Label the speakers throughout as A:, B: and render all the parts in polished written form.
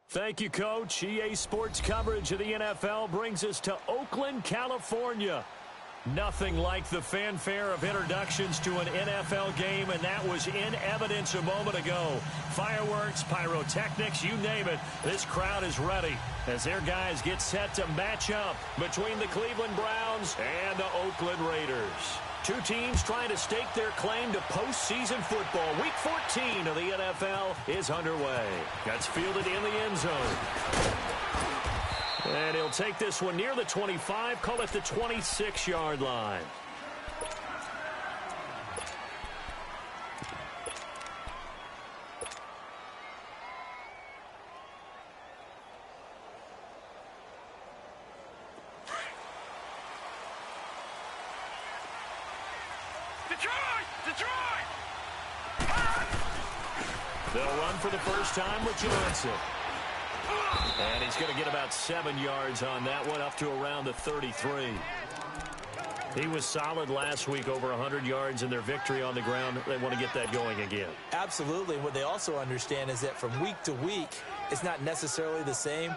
A: Thank you, Coach. EA Sports coverage of the NFL brings us to Oakland, California. Nothing like the fanfare of introductions to an NFL game, and that was in evidence a moment ago. Fireworks, pyrotechnics, you name it. This crowd is ready as their guys get set to match up between the Cleveland Browns and the Oakland Raiders. Two teams trying to stake their claim to postseason football. Week 14 of the NFL is underway. Gets fielded in the end zone. And he'll take this one near the 25, call it the 26-yard line. They'll run for the first time with Johnson. And he's going to get about 7 yards on that one, up to around the 33. He was solid last week, over 100 yards in their victory on the ground. They want to get that going again.
B: Absolutely. What they also understand is that from week to week, it's not necessarily the same,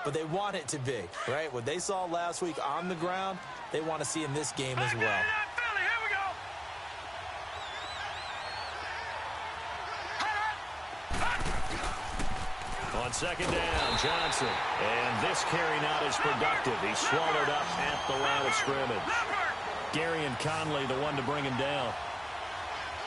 B: but they want it to be, right? What they saw last week on the ground, they want to see in this game as well.
A: On second down, Johnson. And this carry not as productive. He's swallowed up at the line of scrimmage. Gary and Conley, the one to bring him down.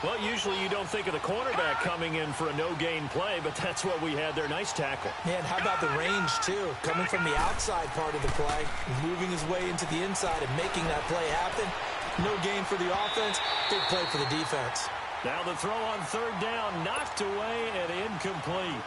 A: Well, usually you don't think of the cornerback coming in for a no-gain play, but that's what we had there. Nice tackle.
B: Man, how about the range, too? Coming from the outside part of the play, moving his way into the inside and making that play happen. No gain for the offense, big play for the defense.
A: Now the throw on third down, knocked away and incomplete.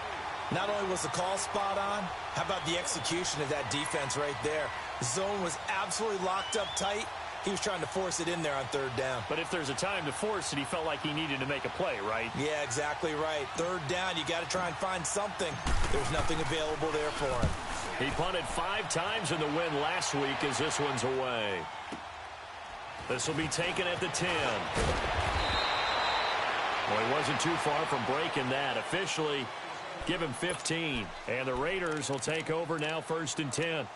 B: Not only was the call spot on, how about the execution of that defense right there? The zone was absolutely locked up tight. He was trying to force it in there on third down.
A: But if there's a time to force it, he felt like he needed to make a play, right?
B: Yeah, exactly right. Third down, you got to try and find something. There's nothing available there for him.
A: He punted 5 times in the win last week as this one's away. This will be taken at the 10. Well, he wasn't too far from breaking that. Officially, give him 15. And the Raiders will take over now, 1st and 10.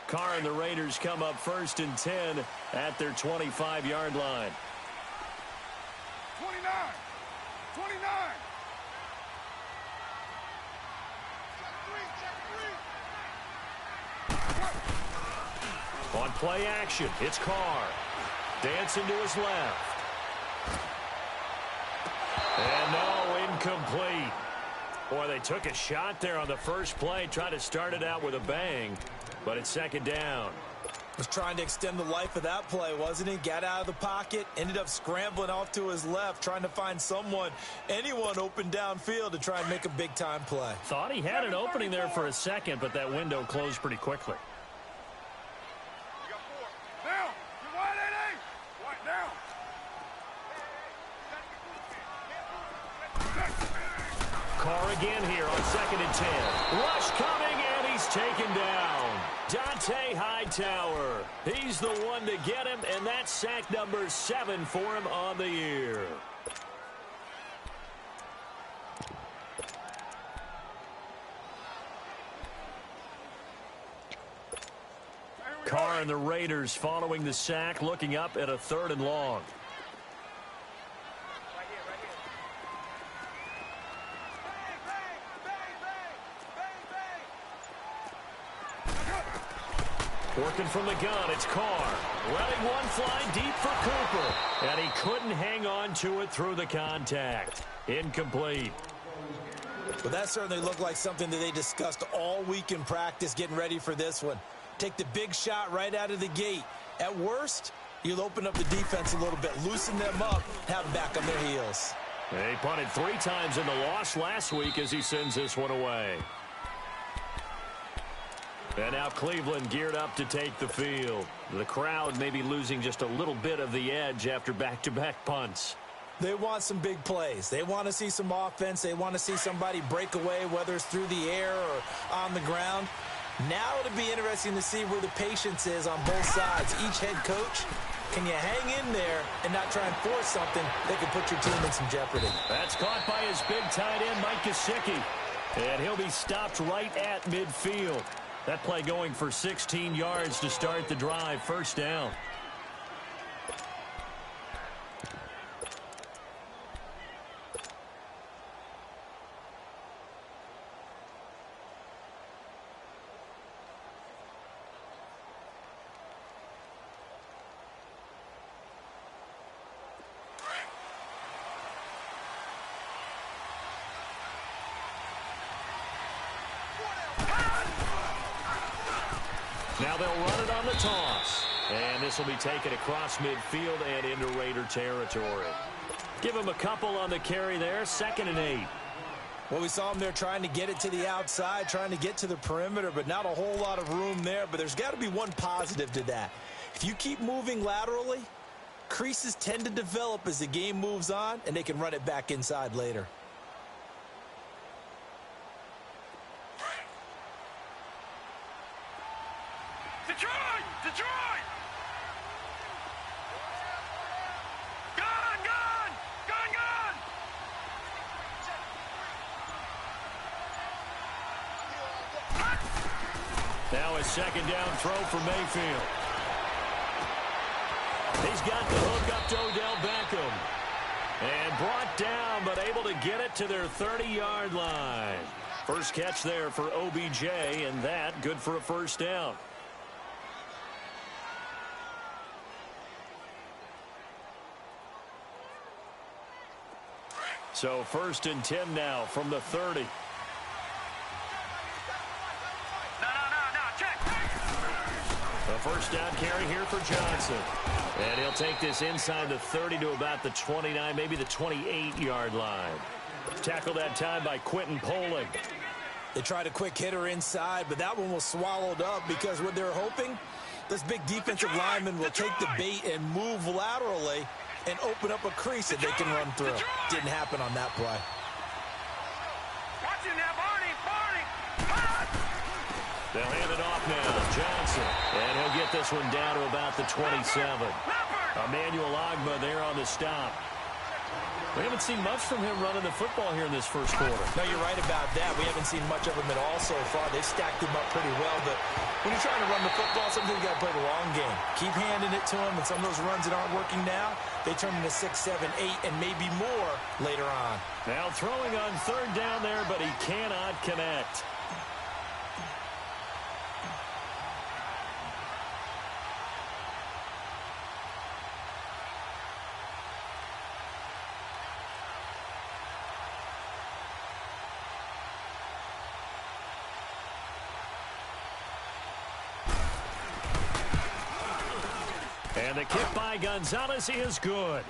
A: Carr and the Raiders come up 1st and 10 at their 25-yard line.
C: 29. 29.
A: On play action, it's Carr. Dancing to his left. And no, incomplete. Boy, they took a shot there on the first play, tried to start it out with a bang, but it's second down.
B: Was trying to extend the life of that play, wasn't he? Got out of the pocket, ended up scrambling off to his left, trying to find anyone open downfield to try and make a big-time play.
A: Thought he had an opening there for a second, but that window closed pretty quickly.
C: Down. You're wide, A. Wide down.
A: Carr again here on 2nd and 10. Rush coming, and he's taken down. Dante Hightower. He's the one to get him, and that's sack number 7 for him on the year. Carr and the Raiders following the sack, looking up at a 3rd and long. Working from the gun, it's Carr. Letting one fly deep for Cooper. And he couldn't hang on to it through the contact. Incomplete.
B: Well, that certainly looked like something that they discussed all week in practice getting ready for this one. Take the big shot right out of the gate. At worst, you'll open up the defense a little bit, loosen them up, have them back on their heels.
A: He punted 3 times in the loss last week as he sends this one away. And now Cleveland geared up to take the field. The crowd may be losing just a little bit of the edge after back-to-back punts.
B: They want some big plays. They want to see some offense. They want to see somebody break away, whether it's through the air or on the ground. Now it'll be interesting to see where the patience is on both sides. Each head coach, can you hang in there and not try and force something that could put your team in some jeopardy?
A: That's caught by his big tight end, Mike Gesicki. And he'll be stopped right at midfield. That play going for 16 yards to start the drive. First down. Now they'll run it on the toss. And this will be taken across midfield and into Raider territory. Give him a couple on the carry there. 2nd and 8.
B: Well, we saw him there trying to get it to the outside, trying to get to the perimeter, but not a whole lot of room there. But there's got to be one positive to that. If you keep moving laterally, creases tend to develop as the game moves on, and they can run it back inside later.
C: Detroit! Detroit! Gun! Gun! Gun! Gun!
A: Now a 2nd down throw for Mayfield. He's got the hook up to Odell Beckham. And brought down, but able to get it to their 30-yard line. First catch there for OBJ, and that good for a first down. So 1st and 10 now from the 30. A first down carry here for Johnson. And he'll take this inside the 30 to about the 29, maybe the 28-yard line. Tackled that time by Quentin Poling.
B: They tried a quick hitter inside, but that one was swallowed up because what they're hoping, this big defensive lineman will take the bait and move laterally and open up a crease that they can run through. Didn't happen on that play.
C: Watching that, Barney! Barney!
A: They'll hand it off now. Johnson. And he'll get this one down to about the 27. Emmanuel Ogbah there on the stop. We haven't seen much from him running the football here in this first quarter.
B: No, you're right about that. We haven't seen much of him at all so far. They've stacked him up pretty well, but when you're trying to run the football, sometimes you got to play the long game. Keep handing it to him, and some of those runs that aren't working now, they turn into 6, 7, 8, and maybe more later on.
A: Now throwing on 3rd down there, but he cannot connect. And the kick by Gonzalez is good.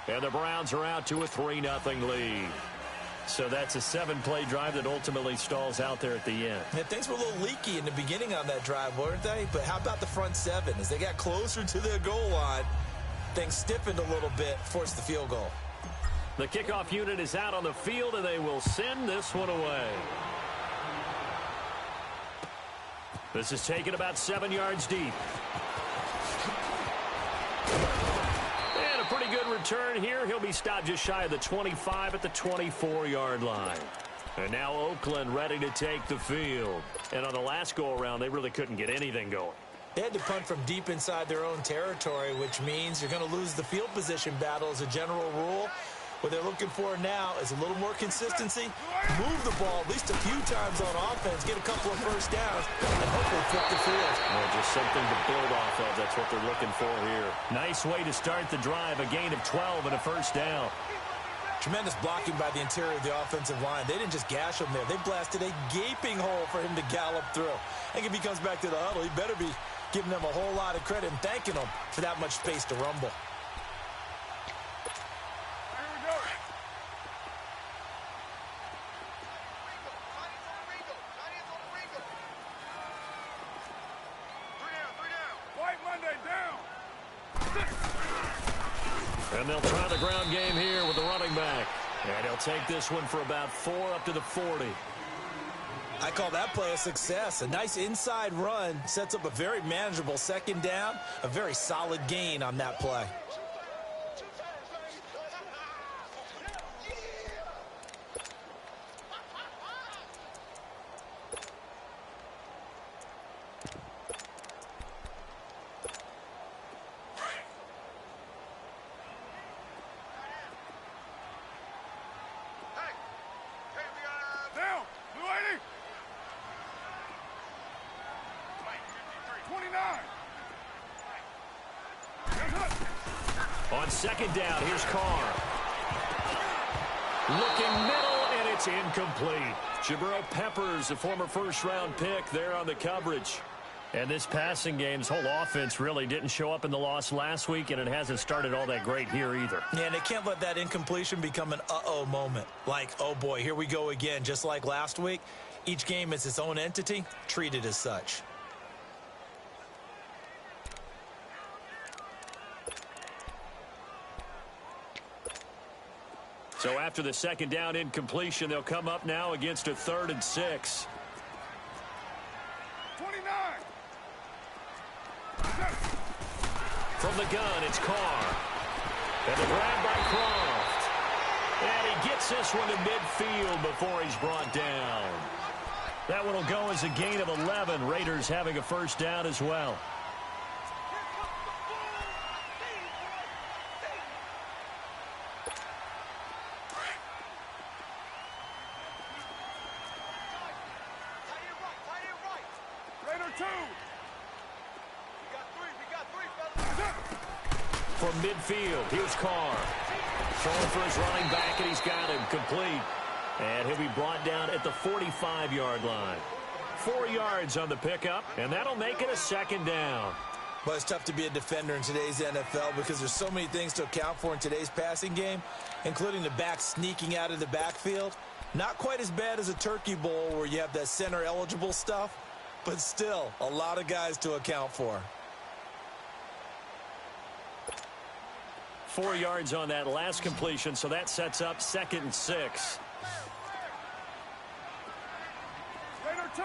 A: And the Browns are out to a 3-0 lead. So that's a 7-play drive that ultimately stalls out there at the end.
B: Yeah, things were a little leaky in the beginning on that drive, weren't they? But how about the front 7? As they got closer to their goal line, things stiffened a little bit, forced the field goal.
A: The kickoff unit is out on the field, and they will send this one away. This is taken about 7 yards deep. And a pretty good return here. He'll be stopped just shy of the 25 at the 24-yard line. And now Oakland ready to take the field. And on the last go-around, they really couldn't get anything going.
B: They had to punt from deep inside their own territory, which means you're going to lose the field position battle as a general rule. What they're looking for now is a little more consistency, move the ball at least a few times on offense, get a couple of first downs, and hopefully flip the field.
A: Well, just something to build off of. That's what they're looking for here. Nice way to start the drive, a gain of 12 and a first down.
B: Tremendous blocking by the interior of the offensive line. They didn't just gash him there. They blasted a gaping hole for him to gallop through. I think if he comes back to the huddle, he better be giving them a whole lot of credit and thanking them for that much space to rumble.
A: And they'll try the ground game here with the running back. And he'll take this one for about 4 up to the 40.
B: I call that play a success. A nice inside run sets up a very manageable second down, a very solid gain on that play.
A: On second down, here's Carr. Looking middle, and it's incomplete. Jabril Peppers, a former first-round pick, there on the coverage. And this passing game's whole offense really didn't show up in the loss last week, and it hasn't started all that great here either.
B: Yeah, and they can't let that incompletion become an uh-oh moment. Like, oh boy, here we go again, just like last week. Each game is its own entity, treated as such.
A: So after the second down incompletion, they'll come up now against a 3rd and 6.
C: 29.
A: From the gun, it's Carr. And the grab by Croft. And he gets this one to midfield before he's brought down. That one will go as a gain of 11. Raiders having a first down as well. From midfield, here's Carr. Throwing for his running back, and he's got him complete. And he'll be brought down at the 45-yard line. 4 yards on the pickup, and that'll make it a second down.
B: Well, it's tough to be a defender in today's NFL because there's so many things to account for in today's passing game, including the back sneaking out of the backfield. Not quite as bad as a turkey bowl where you have that center-eligible stuff, but still a lot of guys to account for.
A: 4 yards on that last completion, so that sets up 2nd and 6.
C: Raider 2.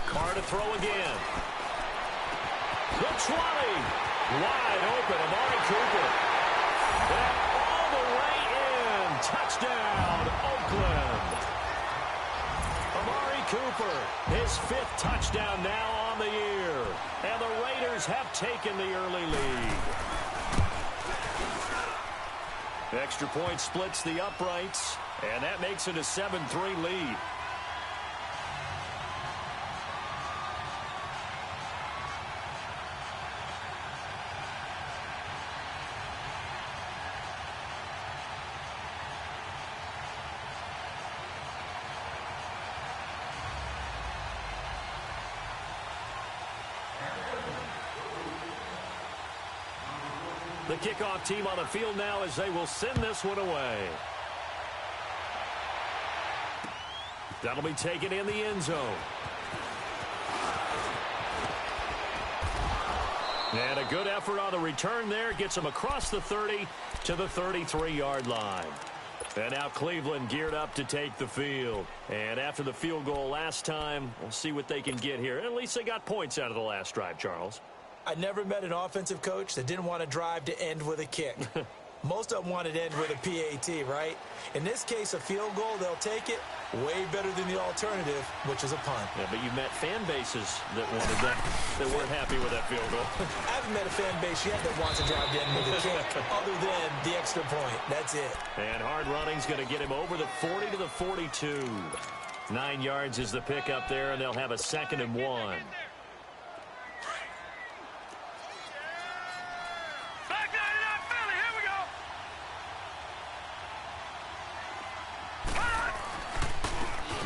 A: Carr to throw again. The 20. Wide open, Amari Cooper. And all the way in. Touchdown, Oakland. Amari Cooper, his 5th touchdown now on the year. And the Raiders have taken the early lead. The extra point splits the uprights, and that makes it a 7-3 lead. The kickoff team on the field now as they will send this one away. That'll be taken in the end zone. And a good effort on the return there. Gets them across the 30 to the 33-yard line. And now Cleveland geared up to take the field. And after the field goal last time, we'll see what they can get here. At least they got points out of the last drive, Charles.
B: I never met an offensive coach that didn't want to drive to end with a kick. Most of them wanted to end with a PAT, right? In this case, a field goal, they'll take it. Way better than the alternative, which is a punt.
A: Yeah, but you met fan bases that wanted that weren't happy with that field goal.
B: I haven't met a fan base yet that wants to drive to end with a kick, other than the extra point. That's it.
A: And hard running's going to get him over the 40 to the 42. 9 yards is the pickup there, and they'll have a 2nd and 1.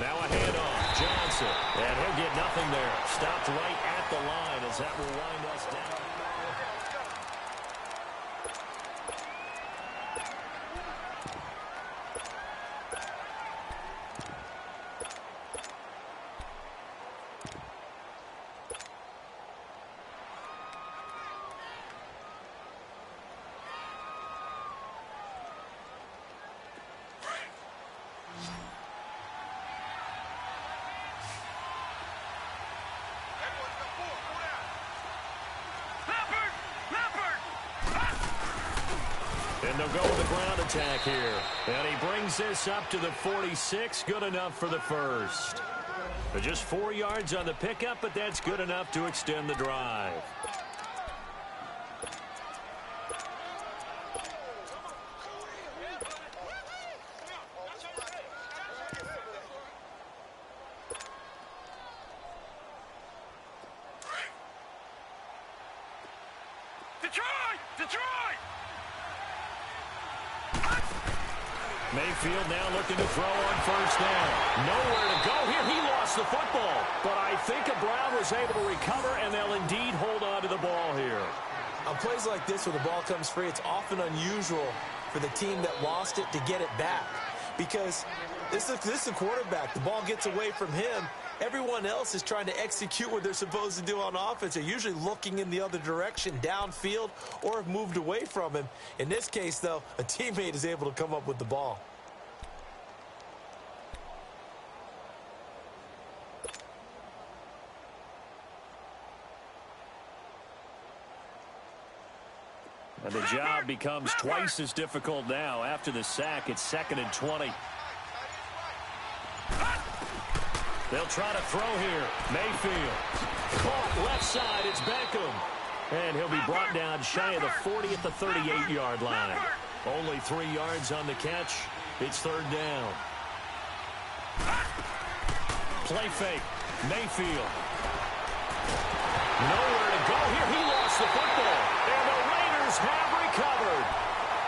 A: Now a handoff, Johnson, and he'll get nothing there. Stopped right at the line as that will wind us down. And they'll go with the ground attack here. And he brings this up to the 46. Good enough for the first. Just 4 yards on the pickup, but that's good enough to extend the drive. Mayfield now looking to throw on first down. Nowhere to go here. He lost the football. But I think Brown was able to recover, and they'll indeed hold on to the ball here.
B: On plays like this where the ball comes free, it's often unusual for the team that lost it to get it back. Because this is the quarterback. The ball gets away from him. Everyone else is trying to execute what they're supposed to do on offense. They're usually looking in the other direction, downfield, or have moved away from him. In this case, though, a teammate is able to come up with the ball.
A: And the job becomes twice as difficult now. After the sack, it's 2nd and 20. They'll try to throw here. Mayfield. Caught left side. It's Beckham. And he'll be brought down shy of the 40 at the 38-yard line. Only 3 yards on the catch. It's 3rd down. Play fake. Mayfield. Nowhere to go here. He lost the football. And the Raiders have recovered.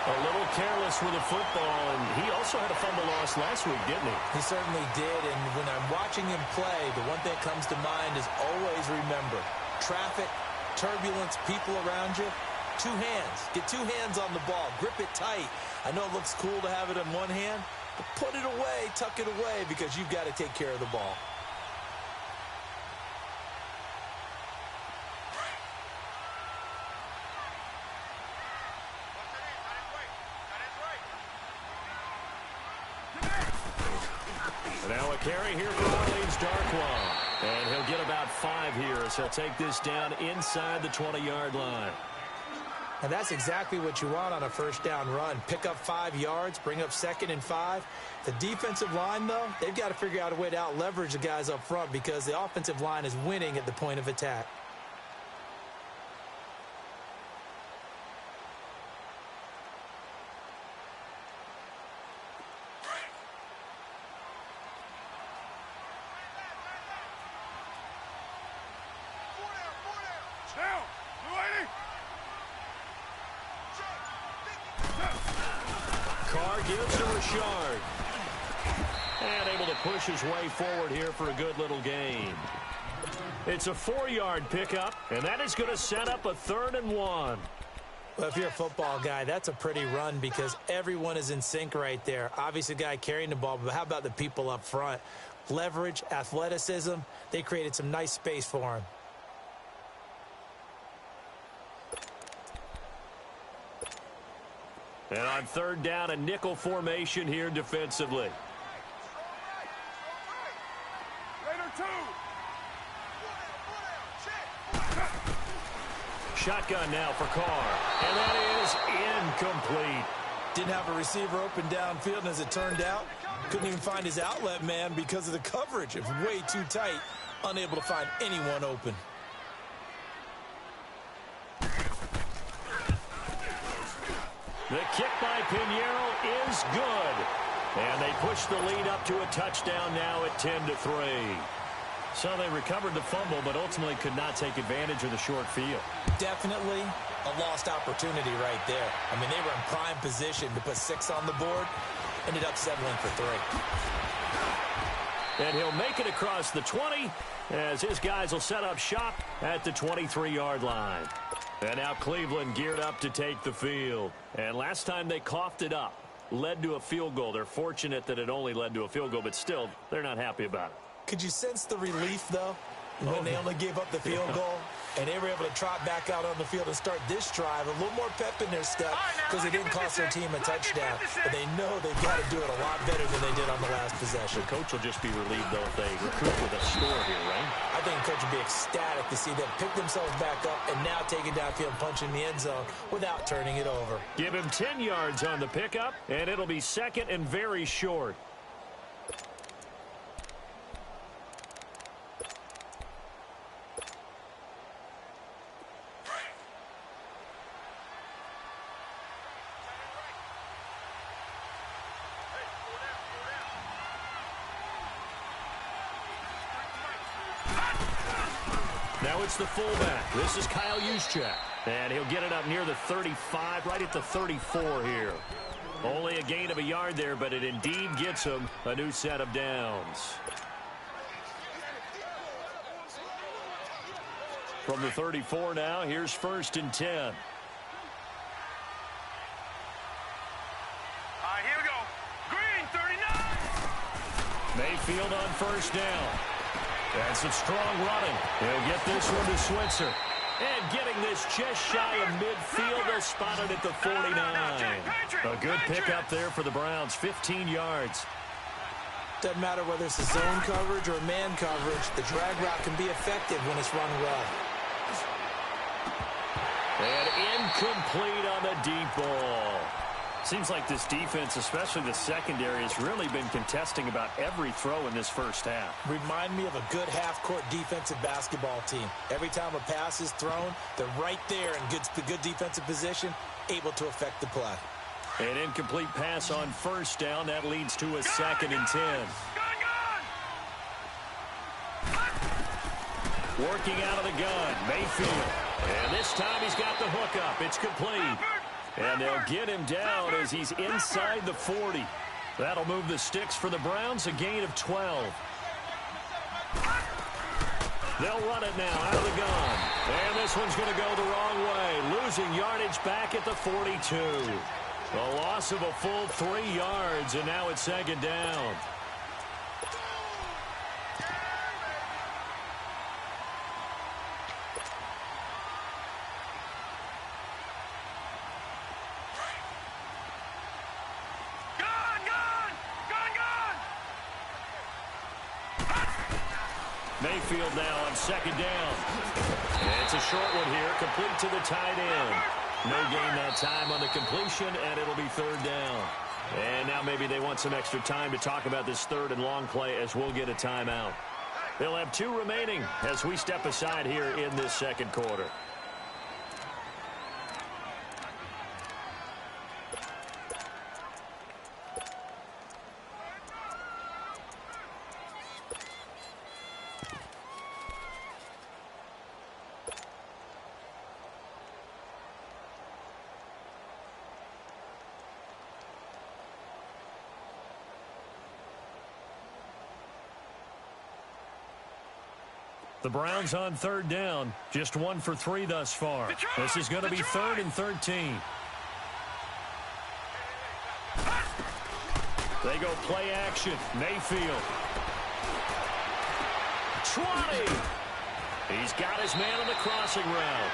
A: A little careless with the football, and he also had a fumble loss last week, didn't he?
B: He certainly did, and when I'm watching him play, the one thing that comes to mind is always remember, traffic, turbulence, people around you, 2 hands. Get 2 hands on the ball. Grip it tight. I know it looks cool to have it in one hand, but put it away, tuck it away, because you've got to take care of the ball.
A: Now a carry here for Orleans Darkwa. And he'll get about 5 here as he'll take this down inside the 20-yard line.
B: And that's exactly what you want on a first down run. Pick up 5 yards, bring up 2nd and 5. The defensive line, though, they've got to figure out a way to out-leverage the guys up front because the offensive line is winning at the point of attack.
A: Carr gives to Richard. And able to push his way forward here for a good little gain. It's a 4-yard pickup, and that is going to set up a 3rd and 1.
B: Well, if you're a football guy, that's a pretty run because everyone is in sync right there. Obviously, the guy carrying the ball, but how about the people up front? Leverage, athleticism, they created some nice space for him.
A: And on 3rd down, a nickel formation here defensively. Shotgun now for Carr. And that is incomplete.
B: Didn't have a receiver open downfield, and as it turned out, couldn't even find his outlet man because of the coverage. It was way too tight, unable to find anyone open.
A: The kick by Pinheiro is good. And they push the lead up to a touchdown now at 10-3. So they recovered the fumble, but ultimately could not take advantage of the short field.
B: Definitely a lost opportunity right there. I mean, they were in prime position to put 6 on the board. Ended up settling for 3.
A: And he'll make it across the 20 as his guys will set up shop at the 23-yard line. And now Cleveland geared up to take the field. And last time they coughed it up, led to a field goal. They're fortunate that it only led to a field goal, but still, they're not happy about it.
B: Could you sense the relief, though, when they only gave up the field goal? And they were able to trot back out on the field and start this drive a little more pep in their step because they didn't cost their team a touchdown. But they know they've got to do it a lot better than they did on the last possession.
A: The coach will just be relieved, though, if they recruit with a score here, right?
B: I think the coach would be ecstatic to see them pick themselves back up and now take it downfield and punch in the end zone without turning it over.
A: Give him 10 yards on the pickup, and it'll be second and very short. Now it's the fullback. This is Kyle Juszczyk. And he'll get it up near the 35, right at the 34 here. Only a gain of a yard there, but it indeed gets him a new set of downs. From the 34 now, here's 1st and 10.
C: All right, here we go. Green, 39.
A: Mayfield on 1st down. And some strong running. He'll get this one to Switzer. And getting this just shy of midfield. They'll spot it at the 49. A good pickup there for the Browns. 15 yards.
B: Doesn't matter whether it's a zone coverage or man coverage. The drag route can be effective when it's run well.
A: And incomplete on the deep ball. Seems like this defense, especially the secondary, has really been contesting about every throw in this first half.
B: Remind me of a good half-court defensive basketball team. Every time a pass is thrown, they're right there in good defensive position, able to affect the play.
A: An incomplete pass on 1st down. That leads to a 2nd and 10. Working out of the gun, Mayfield. And this time he's got the hook up. It's complete. And they'll get him down as he's inside the 40. That'll move the sticks for the Browns, a gain of 12. They'll run it now out of the gun. And this one's going to go the wrong way, losing yardage back at the 42. A loss of a full 3 yards, and now it's 2nd down. Mayfield now on 2nd down. And it's a short one here, complete to the tight end. No gain that time on the completion, and it'll be 3rd down. And now maybe they want some extra time to talk about this 3rd and long play as we'll get a timeout. They'll have 2 remaining as we step aside here in this 2nd quarter. The Browns on 3rd down. Just 1 for 3 thus far. This is going to be 3rd and 13. They go play action. Mayfield. 20. He's got his man on the crossing route.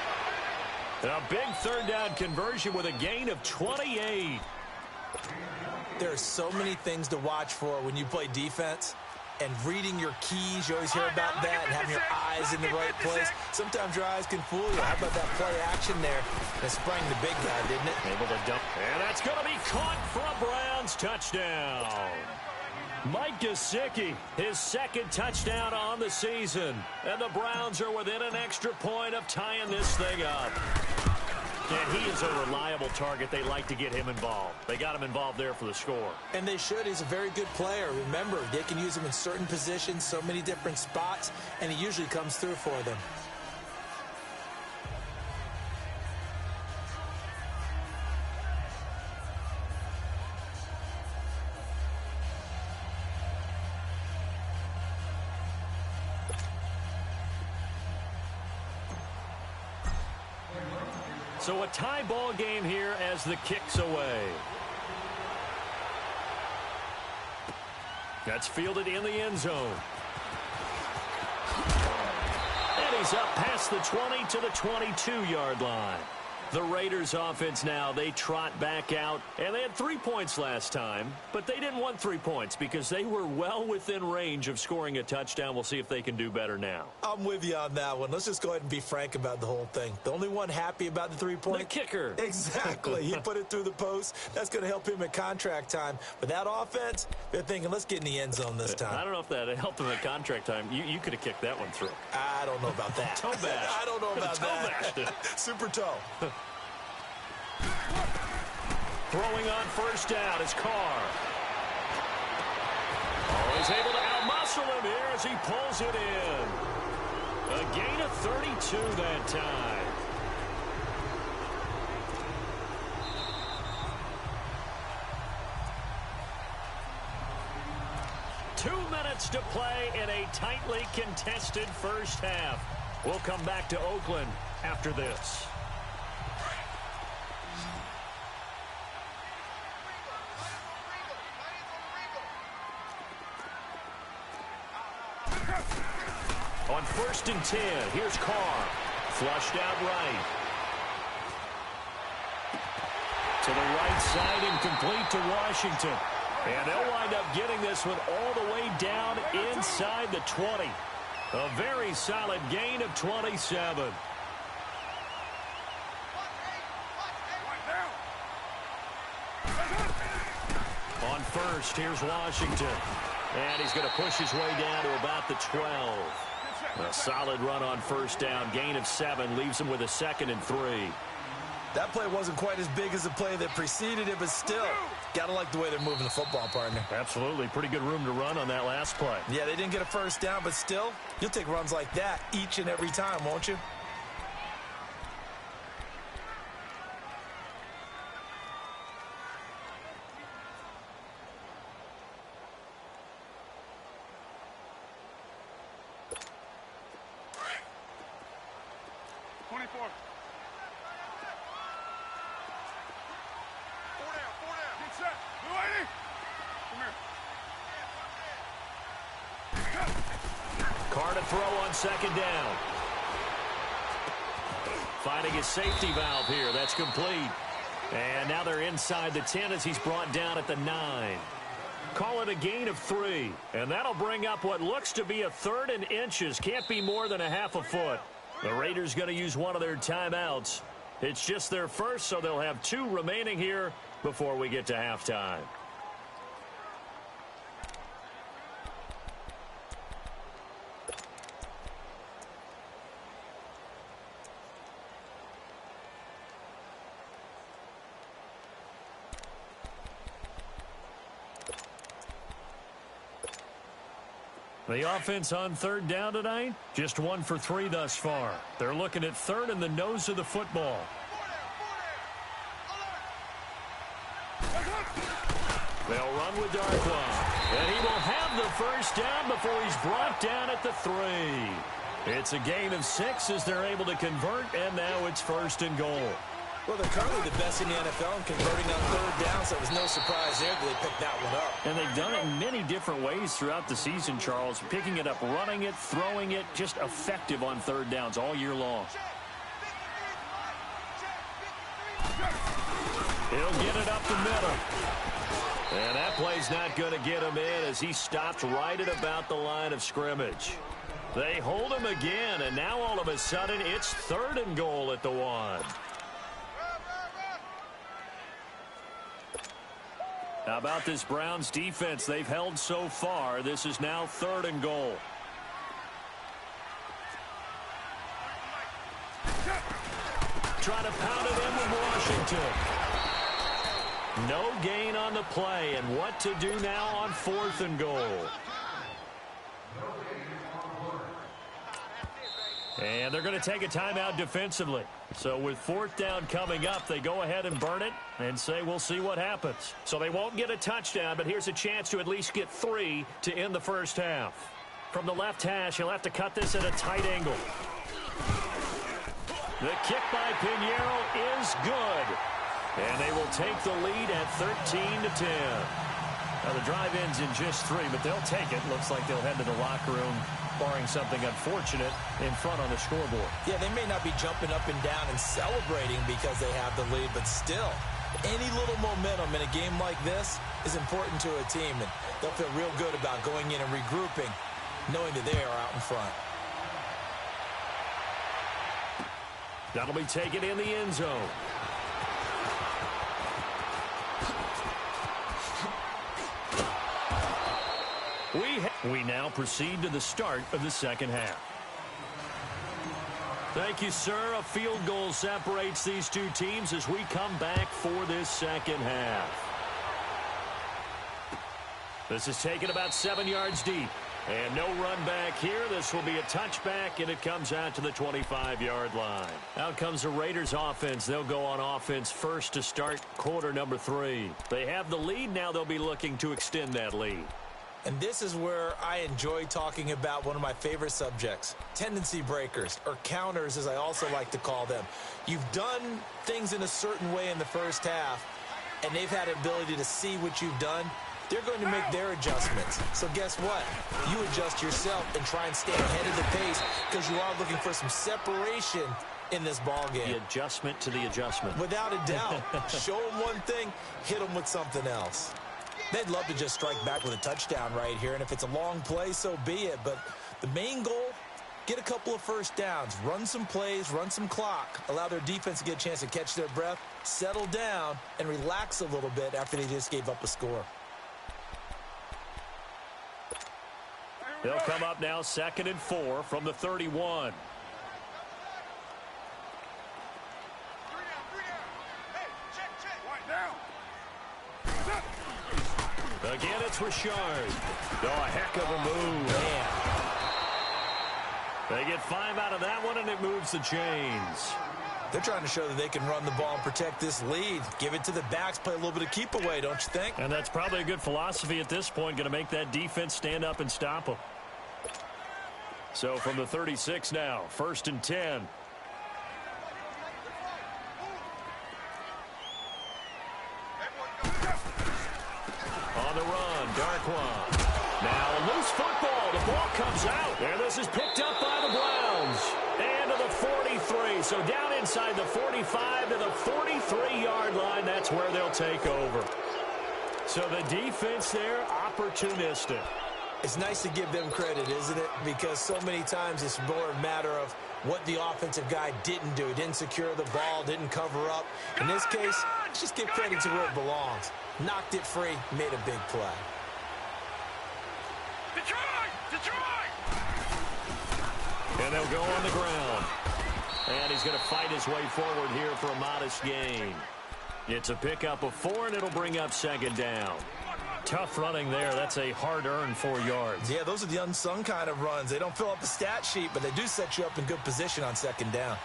A: A big 3rd down conversion with a gain of 28.
B: There are so many things to watch for when you play defense. And reading your keys, you always hear about that, and having your eyes in the right place. Sometimes your eyes can fool you. How about that play action there? That sprang the big guy, didn't it?
A: Able to dump. And that's going to be caught for a Browns touchdown. Mike Gesicki, his 2nd touchdown on the season. And the Browns are within an extra point of tying this thing up. And he is a reliable target. They like to get him involved. They got him involved there for the score.
B: And they should. He's a very good player. Remember, they can use him in certain positions, so many different spots, and he usually comes through for them.
A: So a tie ball game here as the kick's away. That's fielded in the end zone. And he's up past the 20 to the 22-yard line. The Raiders offense now, they trot back out, and they had 3 points last time, but they didn't want 3 points because they were well within range of scoring a touchdown. We'll see if they can do better now.
B: I'm with you on that one. Let's just go ahead and be frank about the whole thing. The only one happy about the 3-point?
A: The kicker.
B: Exactly. He put it through the post. That's going to help him at contract time. But that offense, they're thinking, let's get in the end zone this time.
A: I don't know if that helped him at contract time. You could have kicked that one through.
B: I don't know about that.
A: Toe bash.
B: I don't know about that. Super toe.
A: Throwing on first down is Carr. Oh, he's able to outmuscle him here as he pulls it in. A gain of 32 that time. Two minutes to play in a tightly contested first half. We'll come back to Oakland after this. On 1st and 10, here's Carr. Flushed out right. To the right side, incomplete to Washington. And they'll wind up getting this one all the way down inside the 20. A very solid gain of 27. On 1st, here's Washington. And he's going to push his way down to about the 12. A solid run on first down. Gain of 7 leaves him with a 2nd and 3.
B: That play wasn't quite as big as the play that preceded it, but still, gotta like the way they're moving the football, partner.
A: Absolutely. Pretty good room to run on that last play.
B: Yeah, they didn't get a first down, but still, you'll take runs like that each and every time, won't you?
A: Carr to throw on 2nd down. Finding his safety valve here. That's complete. And now they're inside the 10 as he's brought down at the 9. Call it a gain of 3. And that'll bring up what looks to be a 3rd and inches. Can't be more than a half a foot. The Raiders going to use one of their timeouts. It's just their first, so they'll have 2 remaining here before we get to halftime. The offense on 3rd down tonight, just 1 for 3 thus far. They're looking at 3rd and the nose of the football. They'll run with Darkwa. And he will have the first down before he's brought down at the 3. It's a gain of 6 as they're able to convert, and now it's 1st and goal.
B: Well, they're currently the best in the NFL in converting on 3rd down, so it was no surprise there that they picked that one up.
A: And they've done it in many different ways throughout the season, Charles. Picking it up, running it, throwing it, just effective on 3rd downs all year long. He'll get it up the middle. And that play's not going to get him in as he stopped right at about the line of scrimmage. They hold him again, and now all of a sudden it's 3rd and goal at the 1. How about this Browns defense they've held so far? This is now 3rd and goal. Trying to pound it in with Washington. No gain on the play, and what to do now on 4th and goal. And they're going to take a timeout defensively. So with 4th down coming up, they go ahead and burn it and say we'll see what happens. So they won't get a touchdown, but here's a chance to at least get 3 to end the first half. From the left hash, he'll have to cut this at a tight angle. The kick by Pinheiro is good. And they will take the lead at 13-10. Now the drive ends in just 3, but they'll take it. Looks like they'll head to the locker room, barring something unfortunate, in front on the scoreboard.
B: Yeah, they may not be jumping up and down and celebrating because they have the lead, but still, any little momentum in a game like this is important to a team, and they'll feel real good about going in and regrouping, knowing that they are out in front.
A: That'll be taken in the end zone. We now proceed to the start of the second half. Thank you, sir. A field goal separates these two teams as we come back for this second half. This is taken about 7 yards deep. And no run back here. This will be a touchback, and it comes out to the 25-yard line. Out comes the Raiders offense. They'll go on offense first to start quarter number 3. They have the lead. Now they'll be looking to extend that lead.
B: And this is where I enjoy talking about one of my favorite subjects, tendency breakers, or counters as I also like to call them. You've done things in a certain way in the first half, and they've had an ability to see what you've done. They're going to make their adjustments. So guess what? You adjust yourself and try and stay ahead of the pace because you are looking for some separation in this ball game.
A: The adjustment to the adjustment.
B: Without a doubt. Show them one thing, hit them with something else. They'd love to just strike back with a touchdown right here, and if it's a long play, so be it. But the main goal, get a couple of first downs, run some plays, run some clock, allow their defense to get a chance to catch their breath, settle down, and relax a little bit after they just gave up a score.
A: They'll come up now 2nd and 4 from the 31. Again, it's Richard. Oh, a heck of a move. Man. They get 5 out of that one, and it moves the chains.
B: They're trying to show that they can run the ball and protect this lead. Give it to the backs, play a little bit of keep away, don't you think?
A: And that's probably a good philosophy at this point, going to make that defense stand up and stop them. So from the 36 now, 1st and 10. On the run, Darkwan. Now a loose football. The ball comes out. And this is picked up by the Browns. And to the 43. So down inside the 45 to the 43-yard line. That's where they'll take over. So the defense there, opportunistic.
B: It's nice to give them credit, isn't it? Because so many times it's more a matter of what the offensive guy didn't do. Didn't secure the ball, didn't cover up. In this case, let's just give credit to where it belongs. Knocked it free, made a big play.
C: Detroit!
A: And they'll go on the ground. And he's going to fight his way forward here for a modest gain. It's a pickup of 4, and it'll bring up 2nd down. Tough running there. That's a hard-earned 4 yards.
B: Yeah, those are the unsung kind of runs. They don't fill up the stat sheet, but they do set you up in good position on 2nd down.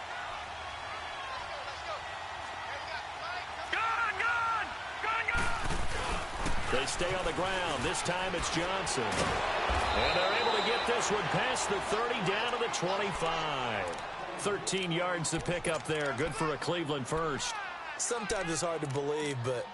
A: They stay on the ground. This time it's Johnson. And they're able to get this one past the 30 down to the 25. 13 yards to pick up there. Good for a Cleveland first.
B: Sometimes it's hard to believe, but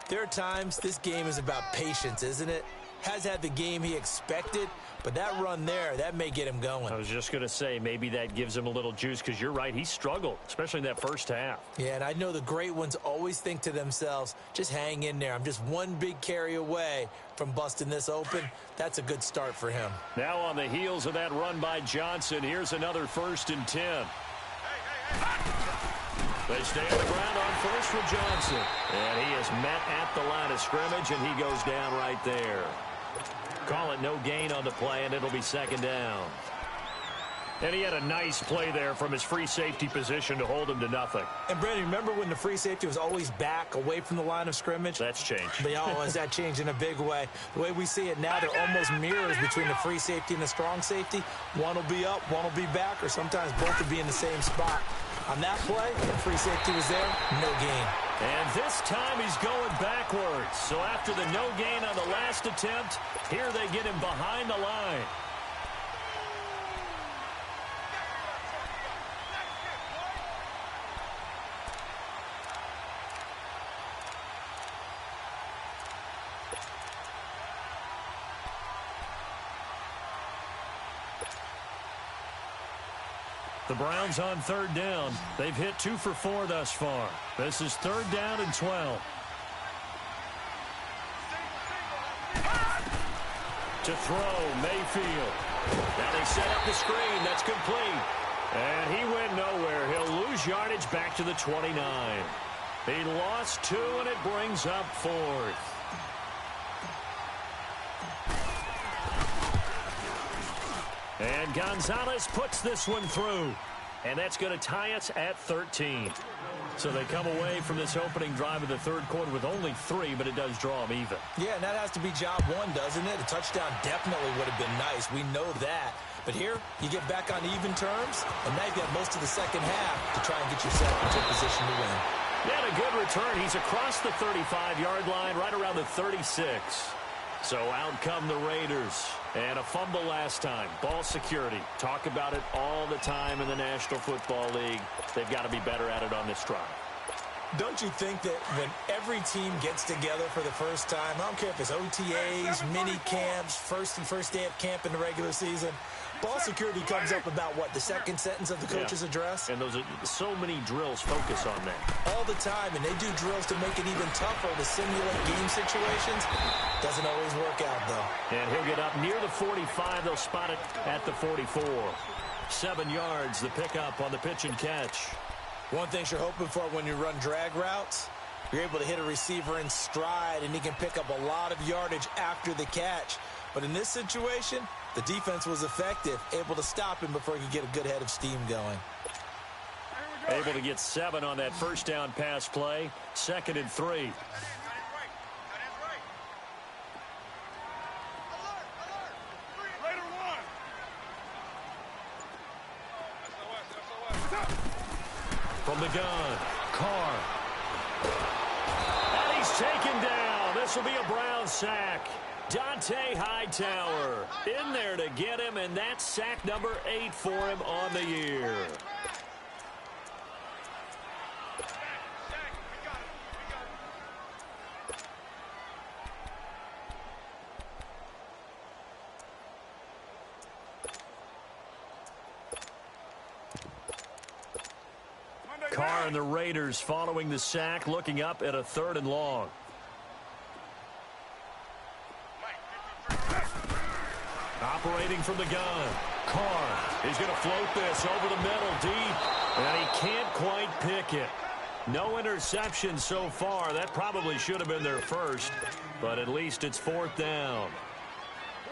B: there are times this game is about patience, isn't it? Has had the game he expected, but that run there, that may get him going.
A: I was just going to say, maybe that gives him a little juice because you're right. He struggled, especially in that first half.
B: Yeah, and I know the great ones always think to themselves, just hang in there. I'm just one big carry away from busting this open. That's a good start for him.
A: Now on the heels of that run by Johnson, here's another 1st and 10. They stay on the ground on first for Johnson. And he is met at the line of scrimmage, and he goes down right there. Call it no gain on the play, and it'll be 2nd down. And he had a nice play there from his free safety position to hold him to nothing.
B: And, Brandon, remember when the free safety was always back away from the line of scrimmage?
A: That's changed.
B: But, has that changed in a big way? The way we see it now, they're almost mirrors between the free safety and the strong safety. One will be up, one will be back, or sometimes both will be in the same spot. On that play, the free safety was there, no gain.
A: And this time he's going backwards. So after the no gain on the last attempt, here they get him behind the line. The Browns on third down. They've hit 2 for 4 thus far. This is third down and 12. To throw, Mayfield. Now they set up the screen. That's complete. And he went nowhere. He'll lose yardage back to the 29. He lost 2, and it brings up 4th. And Gonzalez puts this one through. And that's going to tie us at 13. So they come away from this opening drive of the third quarter with only 3, but it does draw them even.
B: Yeah, and that has to be job 1, doesn't it? A touchdown definitely would have been nice. We know that. But here, you get back on even terms, and now you've got most of the second half to try and get yourself into a position to win.
A: Yeah, a good return. He's across the 35-yard line, right around the 36. So out come the Raiders. And a fumble last time. Ball security. Talk about it all the time in the National Football League. They've got to be better at it on this drive.
B: Don't you think that when every team gets together for the first time, I don't care if it's OTAs, mini camps, first day of camp in the regular season, ball security comes up about, what, the second sentence of the coach's address?
A: And those are so many drills focus on that.
B: All the time, and they do drills to make it even tougher to simulate game situations. Doesn't always work out, though.
A: And he'll get up near the 45. They'll spot it at the 44. 7 yards, the pickup on the pitch and catch.
B: One thing you're hoping for when you run drag routes, you're able to hit a receiver in stride, and he can pick up a lot of yardage after the catch. But in this situation, the defense was effective, able to stop him before he could get a good head of steam going.
A: Able to get 7 on that first down pass play. 2nd and 3. From the gun, Carr. And he's taken down. This will be a Brown sack. Dante Hightower in there to get him, and that's sack number 8 for him on the year. Carr and the Raiders following the sack, looking up at a 3rd and long. Operating from the gun. Carr, he's going to float this over the middle deep, and he can't quite pick it. No interception so far. That probably should have been their first, but at least it's 4th down.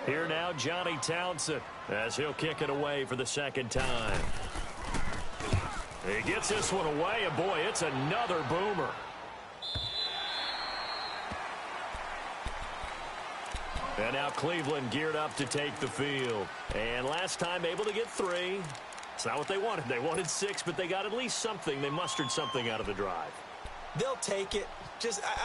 A: Here now, Johnny Townsend, as he'll kick it away for the 2nd time. He gets this one away, and boy, it's another boomer. And now Cleveland geared up to take the field. And last time able to get 3. It's not what they wanted. They wanted 6, but they got at least something. They mustered something out of the drive.
B: They'll take it.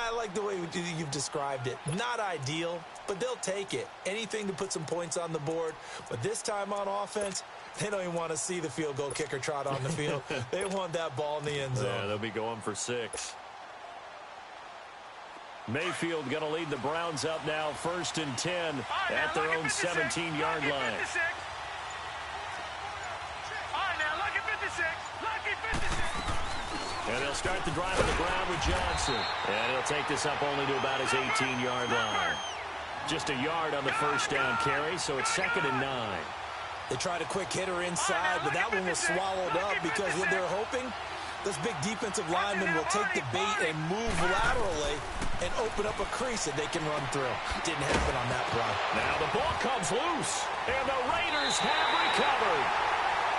B: I like the way you've described it. Not ideal, but they'll take it. Anything to put some points on the board. But this time on offense, they don't even want to see the field goal kicker trot on the field. They want that ball in the end zone.
A: Yeah, they'll be going for 6. Mayfield going to lead the Browns up now, 1st and 10 at their own 17-yard line. And they'll start the drive on the ground with Johnson. And he'll take this up only to about his 18-yard line. Just a yard on the first down carry, so it's 2nd and 9.
B: They tried a quick hitter inside, but that one was swallowed up because what they're hoping, this big defensive lineman will take the bait and move laterally and open up a crease that they can run through. Didn't happen on that play.
A: Now the ball comes loose, and the Raiders have recovered.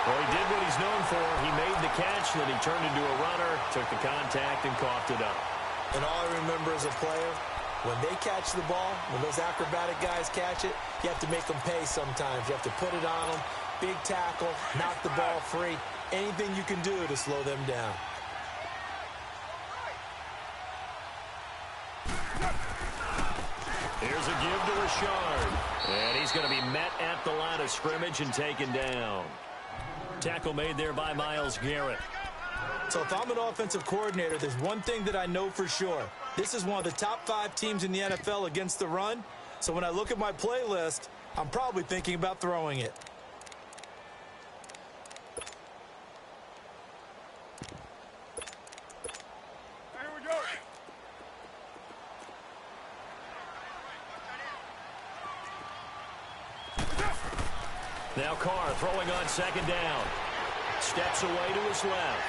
A: Well, he did what he's known for. He made the catch, then he turned into a runner, took the contact, and coughed it up.
B: And all I remember as a player, when they catch the ball, when those acrobatic guys catch it, you have to make them pay sometimes. You have to put it on them, big tackle, knock the ball free. Anything you can do to slow them down.
A: Here's a give to Richard. And he's going to be met at the line of scrimmage and taken down. Tackle made there by Myles Garrett.
B: So if I'm an offensive coordinator, there's one thing that I know for sure. This is one of the top 5 teams in the NFL against the run. So when I look at my playlist, I'm probably thinking about throwing it.
A: Now Carr throwing on second down. Steps away to his left.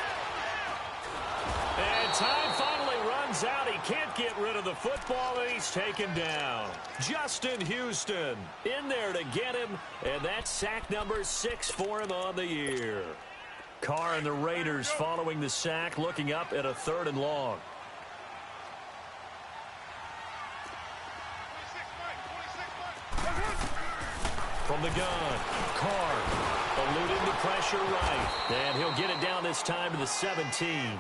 A: And time finally runs out. He can't get rid of the football, and he's taken down. Justin Houston in there to get him, and that's sack number 6 for him on the year. Carr and the Raiders following the sack, looking up at a 3rd and long. From the gun, Carr eluding the pressure right. And he'll get it down this time to the 17.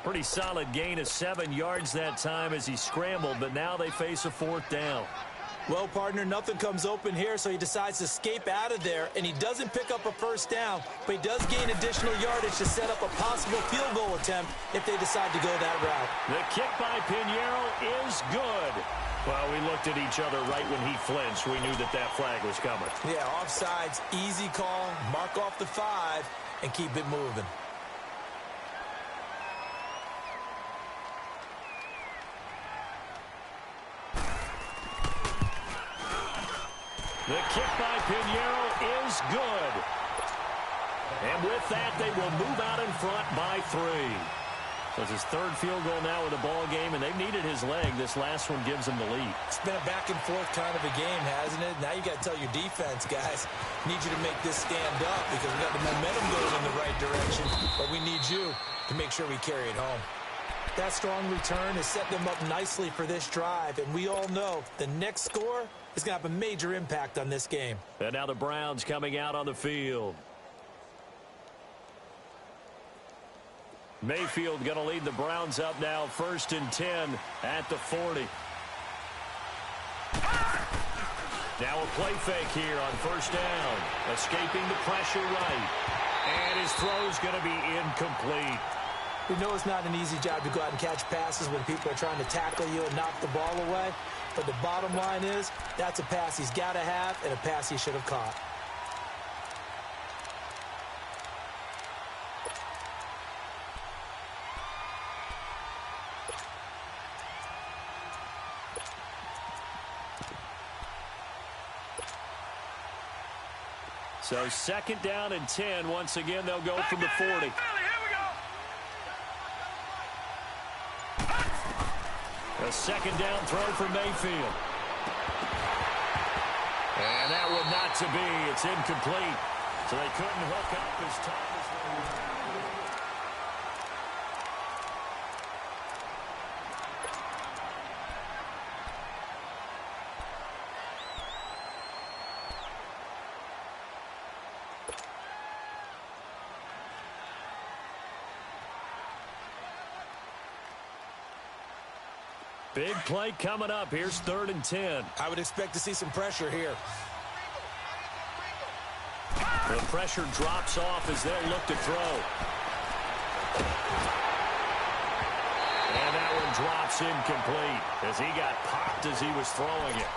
A: Pretty solid gain of 7 yards that time as he scrambled, but now they face a 4th down.
B: Well, partner, nothing comes open here, so he decides to escape out of there, and he doesn't pick up a 1st down, but he does gain additional yardage to set up a possible field goal attempt if they decide to go that route.
A: The kick by Pinheiro is good. Well, we looked at each other right when he flinched. We knew that that flag was coming.
B: Yeah, offsides, easy call, mark off the 5, and keep it moving.
A: The kick by Pinheiro is good. And with that, they will move out in front by 3. So it's his 3rd field goal now in the ball game, and they've needed his leg. This last one gives them the lead.
B: It's been a back-and-forth kind of a game, hasn't it? Now you got to tell your defense, guys, need you to make this stand up because we got the momentum going in the right direction, but we need you to make sure we carry it home. That strong return has set them up nicely for this drive, and we all know the next score is going to have a major impact on this game.
A: And now the Browns coming out on the field. Mayfield going to lead the Browns up now, 1st and 10 at the 40. Now a play fake here on 1st down. Escaping the pressure right. And his throw's going to be incomplete.
B: We know it's not an easy job to go out and catch passes when people are trying to tackle you and knock the ball away. But the bottom line is, that's a pass he's got to have and a pass he should have caught.
A: So 2nd down and 10. Once again, they'll go from the 40. A 2nd down throw for Mayfield. And that one not to be. It's incomplete. So they couldn't hook up as time as they... Big play coming up. Here's 3rd and 10.
B: I would expect to see some pressure here.
A: The pressure drops off as they'll look to throw. And that one drops incomplete as he got popped as he was throwing it.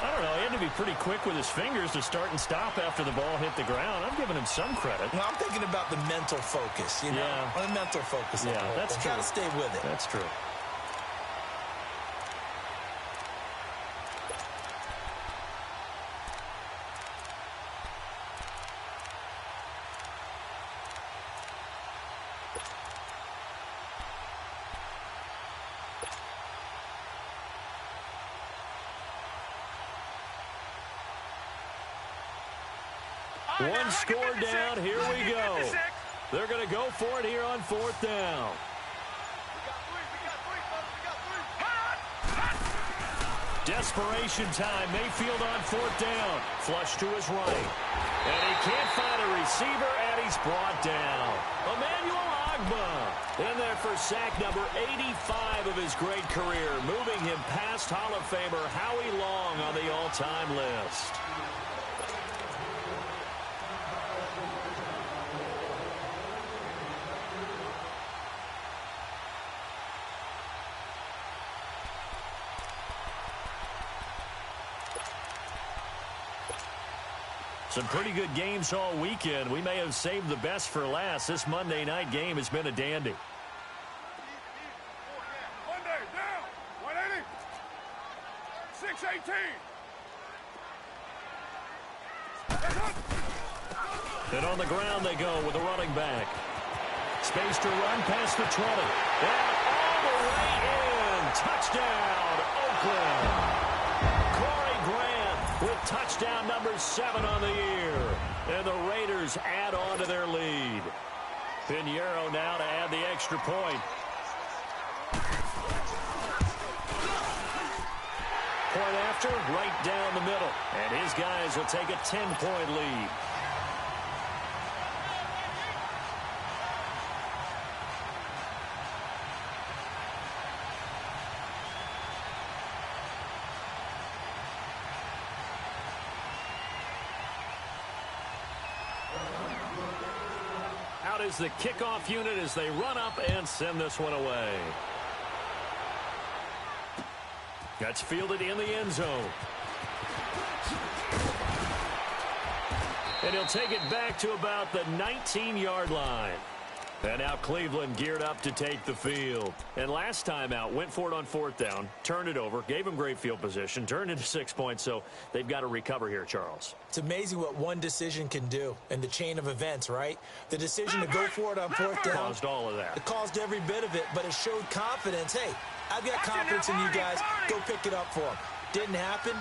A: I don't know. He had to be pretty quick with his fingers to start and stop after the ball hit the ground. I'm giving him some credit.
B: Well, I'm thinking about the mental focus, you know?
A: Yeah.
B: The mental focus.
A: Yeah, that's true.
B: Got to stay with it.
A: That's true. One score down. Here we go. They're going to go for it here on 4th down. Desperation time. Mayfield on 4th down. Flush to his right. And he can't find a receiver, and he's brought down. Emmanuel Ogbah in there for sack number 85 of his great career, moving him past Hall of Famer Howie Long on the all-time list. Some pretty good games all weekend. We may have saved the best for last. This Monday night game has been a dandy.
C: Monday, down. 180. 618.
A: And on the ground they go with a running back. Space to run past the 20. And all the way in. Touchdown, Oakland. Corey Grant with touchdown number 7 on the year. And the Raiders add on to their lead. Pinheiro now to add the extra point. Point after, right down the middle. And his guys will take a 10-point lead. Out is the kickoff unit as they run up and send this one away. That's fielded in the end zone. And he'll take it back to about the 19-yard line. And now Cleveland geared up to take the field. And last time out, went for it on 4th down, turned it over, gave them great field position, turned into 6 points, so they've got to recover here, Charles.
B: It's amazing what one decision can do in the chain of events, right? The decision to go for it on 4th down.
A: Caused all of that.
B: It caused every bit of it, but it showed confidence. Hey, I've got confidence in you guys. Go pick it up for them. Didn't happen.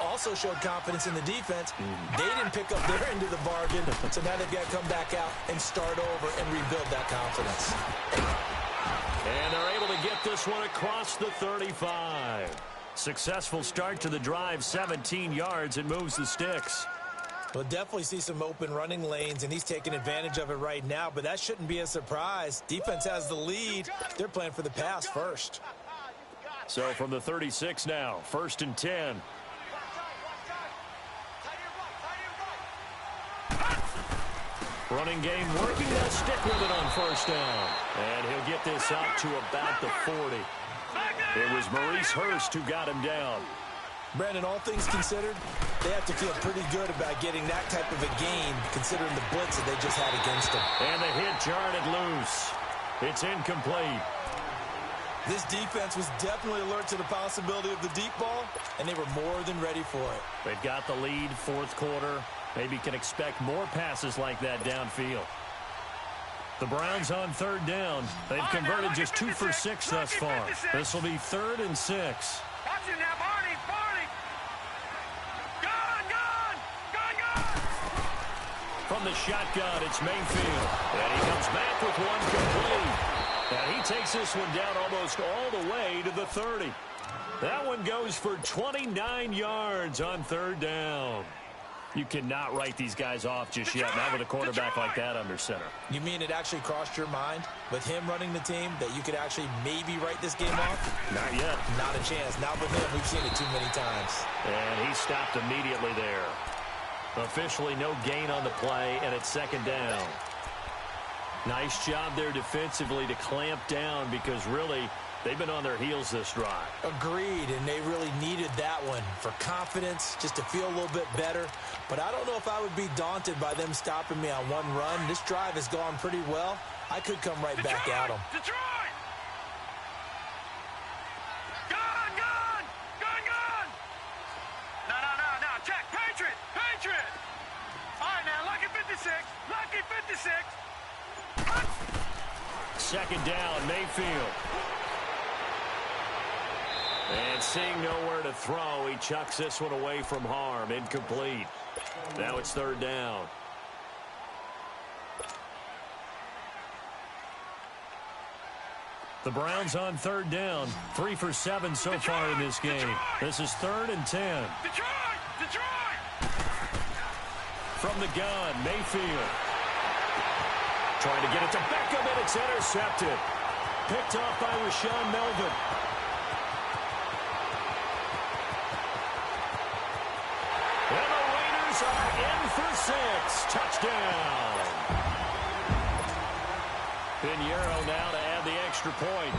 B: Also showed confidence in the defense. They didn't pick up their end of the bargain, so now they've got to come back out and start over and rebuild that confidence.
A: And they're able to get this one across the 35. Successful start to the drive, 17 yards, and moves the sticks.
B: We'll definitely see some open running lanes, and he's taking advantage of it right now, but that shouldn't be a surprise. Defense has the lead. They're playing for the pass first.
A: So from the 36 now, 1st and 10. Running game working. They'll stick with it on 1st down. And he'll get this out to about the 40. It was Maurice Hurst who got him down.
B: Brandon, all things considered, they have to feel pretty good about getting that type of a gain, considering the blitz that they just had against them.
A: And the hit jarred it loose. It's incomplete.
B: This defense was definitely alert to the possibility of the deep ball, and they were more than ready for it.
A: They've got the lead, 4th quarter. Maybe can expect more passes like that downfield. The Browns on 3rd down. They've converted just 2 for 6 thus far. This will be 3rd and 6.
C: Watch it now, Barney, Barney. Gone.
A: From the shotgun, it's Mayfield. And he comes back with one complete. And he takes this one down almost all the way to the 30. That one goes for 29 yards on 3rd down. You cannot write these guys off just yet, not with a quarterback like that under center.
B: You mean it actually crossed your mind, with him running the team, that you could actually maybe write this game off?
A: Not yet.
B: Not a chance. Not with him. We've seen it too many times.
A: And he stopped immediately there. Officially no gain on the play, and it's 2nd down. Nice job there defensively to clamp down because really they've been on their heels this drive.
B: Agreed, and they really needed that one for confidence, just to feel a little bit better. But I don't know if I would be daunted by them stopping me on one run. This drive has gone pretty well. I could come right back at them.
C: Detroit! Gone! No, check, Patriot! All right, now, lucky 56.
A: 2nd down, Mayfield. And seeing nowhere to throw, he chucks this one away from harm. Incomplete. Now it's 3rd down. The Browns on 3rd down. 3 for 7 so far in this game. This is 3rd and 10.
C: Detroit!
A: From the gun, Mayfield. Trying to get it to Beckham, and it's intercepted. Picked off by Rashawn Melvin. And the Raiders are in for 6. Touchdown. Pinheiro now to add the extra point.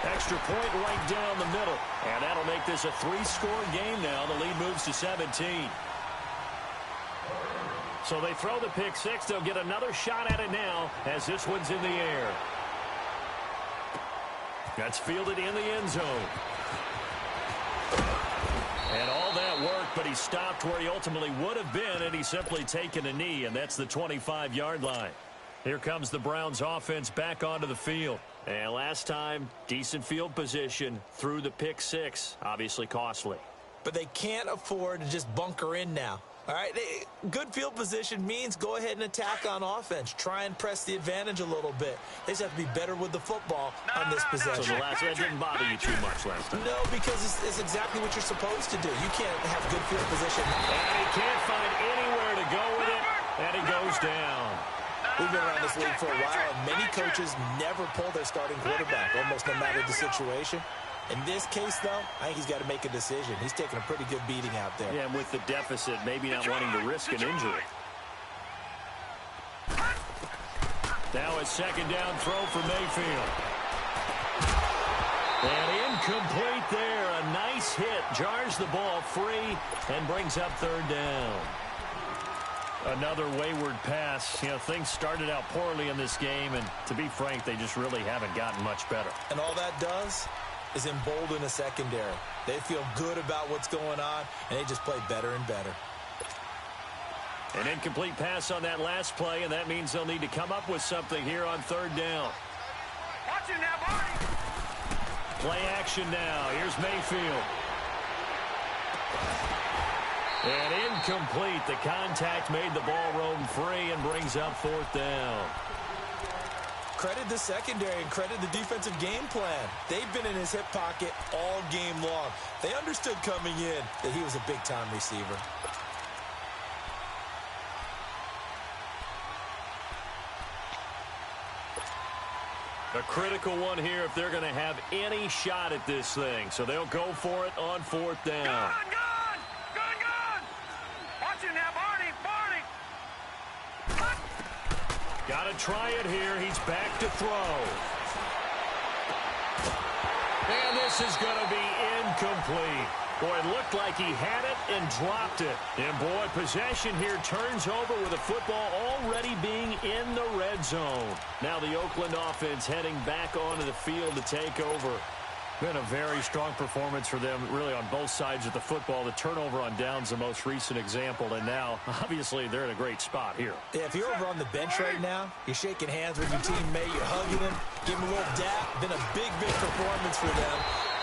A: Extra point right down the middle. And that'll make this a 3-score game now. The lead moves to 17. So they throw the pick 6. They'll get another shot at it now as this one's in the air. That's fielded in the end zone. And all that work, but he stopped where he ultimately would have been, and he's simply taken a knee, and that's the 25-yard line. Here comes the Browns offense back onto the field. And last time, decent field position through the pick six. Obviously costly.
B: But they can't afford to just bunker in now. All right, good field position means go ahead and attack on offense. Try and press the advantage a little bit. They just have to be better with the football on this possession.
A: So that didn't bother you too much last time?
B: No, because it's exactly what you're supposed to do. You can't have good field position.
A: And he can't find anywhere to go with it, and he goes down.
B: We've been around this league for a while, and many coaches never pull their starting quarterback, almost no matter the situation. In this case, though, I think he's got to make a decision. He's taking a pretty good beating out there.
A: Yeah, and with the deficit, maybe not wanting to risk an injury. Now a second down throw for Mayfield. And incomplete there. A nice hit. Jars the ball free and brings up third down. Another wayward pass. You know, things started out poorly in this game, and to be frank, they just really haven't gotten much better.
B: And all that does is embolden a secondary. They feel good about what's going on, and they just play better and better.
A: An incomplete pass on that last play, and that means they'll need to come up with something here on third down.
C: Watch it now, Barney.
A: Play action now. Here's Mayfield. And incomplete. The contact made the ball roam free and brings up fourth down.
B: Credit the secondary and credit the defensive game plan. They've been in his hip pocket all game long. They understood coming in that he was a big-time receiver.
A: A critical one here if they're going to have any shot at this thing. So they'll go for it on fourth down.
C: Gun! Watch it now, Barney!
A: Got to try it here. He's back to throw. And this is going to be incomplete. Boy, it looked like he had it and dropped it. And, boy, possession here turns over with the football already being in the red zone. Now the Oakland offense heading back onto the field to take over. Been a very strong performance for them, really, on both sides of the football. The turnover on downs, the most recent example, and now, obviously, they're in a great spot here.
B: Yeah, if you're over on the bench right now, you're shaking hands with your teammate, you're hugging him, give him a little dap. Been a big performance for them.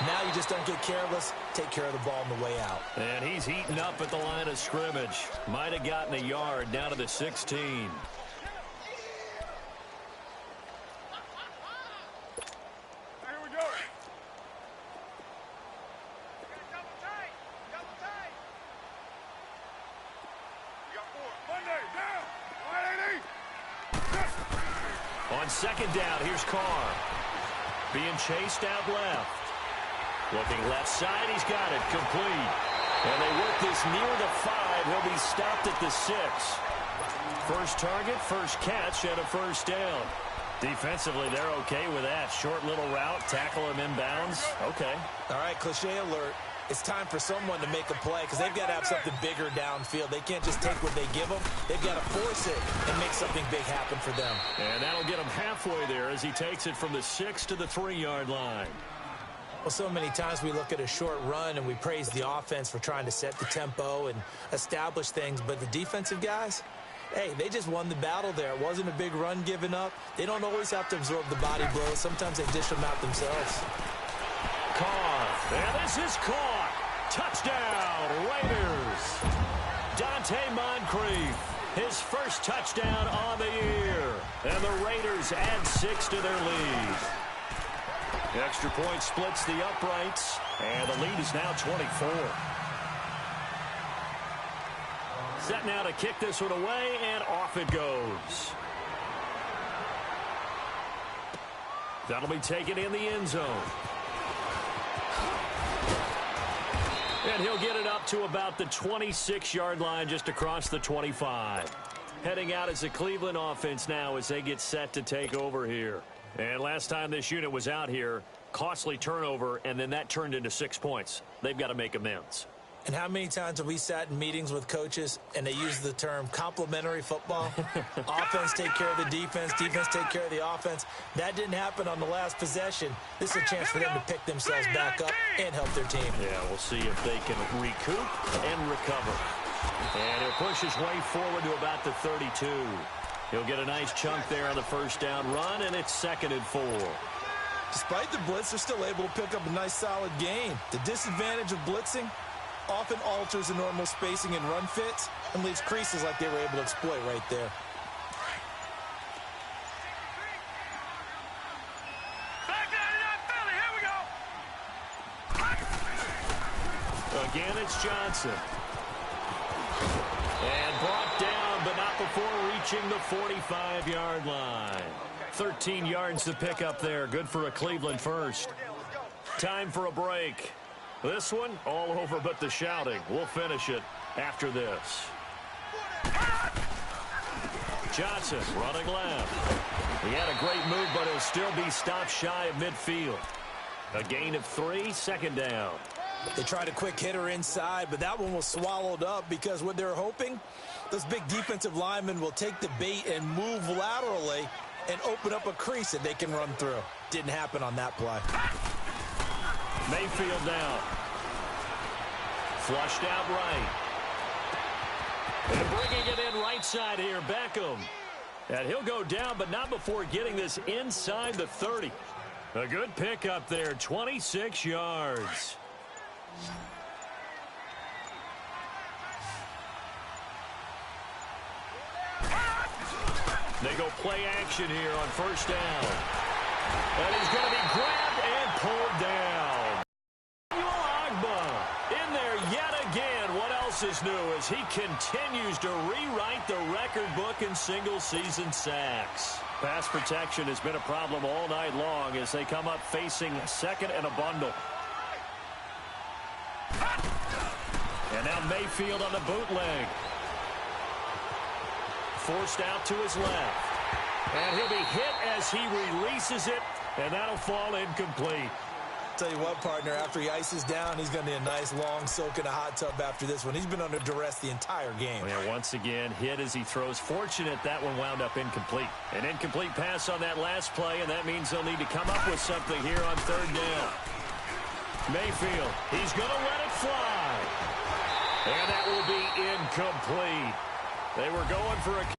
B: Now you just don't get careless. Take care of the ball on the way out.
A: And he's heating up at the line of scrimmage. Might have gotten a yard down to the 16. On second down, here's Carr. Being chased out left. Looking left side, he's got it. Complete. And they work this near the 5. He'll be stopped at the 6. First target, first catch, and a first down. Defensively, they're okay with that. Short little route, tackle him inbounds. Okay.
B: All right, cliche alert. It's time for someone to make a play because they've got to have something bigger downfield. They can't just take what they give them. They've got to force it and make something big happen for them.
A: And that'll get him halfway there as he takes it from the 6 to the 3-yard line.
B: Well, so many times we look at a short run and we praise the offense for trying to set the tempo and establish things, but the defensive guys, hey, they just won the battle there. It wasn't a big run given up. They don't always have to absorb the body blows. Sometimes they dish them out themselves.
A: Carr, and this is caught. Touchdown, Raiders. Dante Moncrief, his first touchdown on the year. And the Raiders add 6 to their lead. The extra point splits the uprights, and the lead is now 24. Set now to kick this one away, and off it goes. That'll be taken in the end zone. And he'll get it up to about the 26-yard line just across the 25. Heading out as the Cleveland offense now as they get set to take over here. And last time this unit was out here, costly turnover, and then that turned into 6 points. They've got to make amends.
B: And how many times have we sat in meetings with coaches and they use the term complementary football? Offense take care of the defense, defense take care of the offense. That didn't happen on the last possession. This is a chance for them to pick themselves back up and help their team.
A: Yeah, we'll see if they can recoup and recover. And he'll push his way forward to about the 32. He'll get a nice chunk there on the first down run, and it's 2nd and 4.
B: Despite the blitz, they're still able to pick up a nice solid gain. The disadvantage of blitzing often alters the normal spacing and run fits and leaves creases like they were able to exploit right there.
A: Again, it's Johnson. And brought down, but not before reaching the 45-yard line. 13 yards to pick up there. Good for a Cleveland first. Time for a break. This one, all over but the shouting. We'll finish it after this. Johnson running left. He had a great move, but he'll still be stopped shy of midfield. A gain of 3, 2nd down.
B: They tried a quick hitter inside, but that one was swallowed up because what they're hoping, those big defensive linemen will take the bait and move laterally and open up a crease that they can run through. Didn't happen on that play.
A: Mayfield down. Flushed out right. And bringing it in right side here, Beckham. And he'll go down, but not before getting this inside the 30. A good pickup there, 26 yards. They go play action here on first down. And he's going to be grabbed and pulled down. In there yet again. What else is new as he continues to rewrite the record book in single-season sacks. Pass protection has been a problem all night long as they come up facing 2nd and a bundle. And now Mayfield on the bootleg. Forced out to his left. And he'll be hit as he releases it, and that'll fall incomplete.
B: Tell you what, partner, after he ices down, he's going to need a nice long soak in a hot tub after this one. He's been under duress the entire game.
A: Yeah, once again, hit as he throws. Fortunate that one wound up incomplete. An incomplete pass on that last play, and that means they'll need to come up with something here on 3rd down. Mayfield, he's going to let it fly. And that will be incomplete. They were going for a